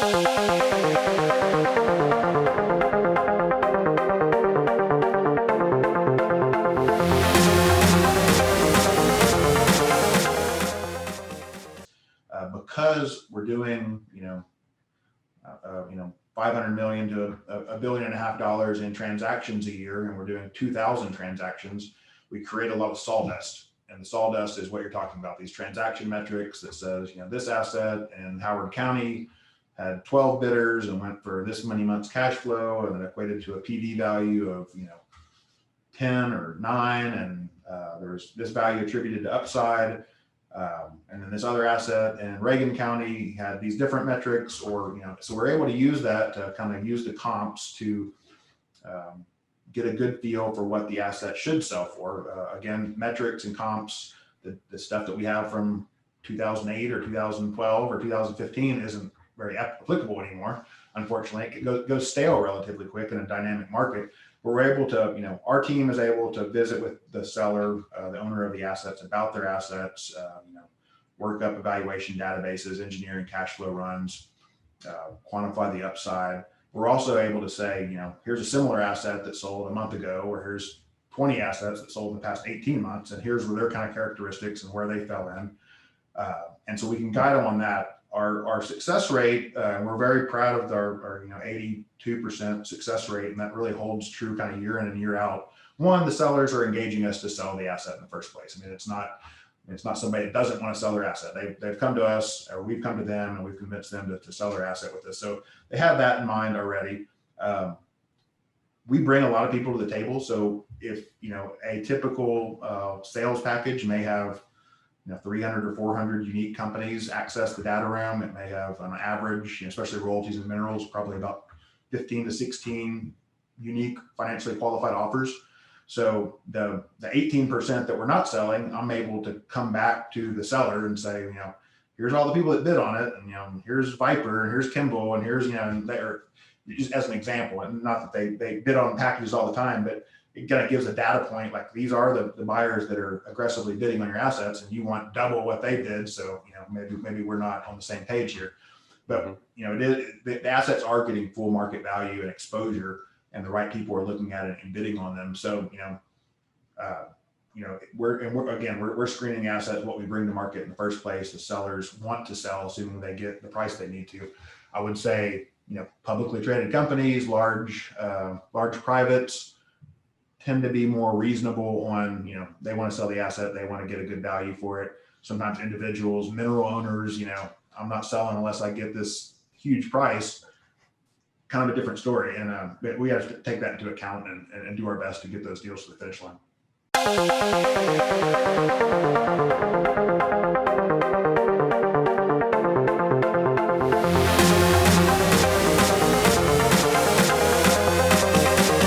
Because we're doing, 500 million to a billion and a half dollars in transactions a year, and we're doing 2,000 transactions, we create a lot of sawdust. And the sawdust is what you're talking about, these transaction metrics that says, this asset in Howard County had 12 bidders and went for this many months cash flow, and it equated to a PV value of, 10 or 9, and there's this value attributed to upside. And then this other asset in Reagan County had these different metrics, or, so we're able to use that to kind of use the comps to get a good feel for what the asset should sell for. Again, metrics and comps, the stuff that we have from 2008 or 2012 or 2015 isn't very applicable anymore. Unfortunately, it goes stale relatively quick in a dynamic market. We're able to, our team is able to visit with the seller, the owner of the assets, about their assets, work up evaluation databases, engineering cash flow runs, quantify the upside. We're also able to say, here's a similar asset that sold a month ago, or here's 20 assets that sold in the past 18 months, and here's their kind of characteristics and where they fell in. And so we can guide them on that. Our success rate, we're very proud of our 82% success rate, and that really holds true kind of year in and year out. One, the sellers are engaging us to sell the asset in the first place. I mean, it's not somebody that doesn't want to sell their asset. They've come to us, or we've come to them, and we've convinced them to sell their asset with us. So they have that in mind already. We bring a lot of people to the table. So if a typical sales package may have 300 or 400 unique companies access the data room. It may have, on average, especially royalties and minerals, probably about 15 to 16 unique financially qualified offers. So the 18% that we're not selling, I'm able to come back to the seller and say, here's all the people that bid on it, and here's Viper, and here's Kimball, and here's and they're just as an example, and not that they bid on packages all the time, but it kind of gives a data point, like these are the buyers that are aggressively bidding on your assets, and you want double what they did. So, maybe we're not on the same page here, but the assets are getting full market value and exposure, and the right people are looking at it and bidding on them. So, we're screening assets, what we bring to market in the first place. The sellers want to sell, assuming they get the price they need to. I would say, publicly traded companies, large privates, tend to be more reasonable on, they want to sell the asset, they want to get a good value for it. Sometimes individuals, mineral owners, I'm not selling unless I get this huge price. Kind of a different story. And we have to take that into account and do our best to get those deals to the finish line.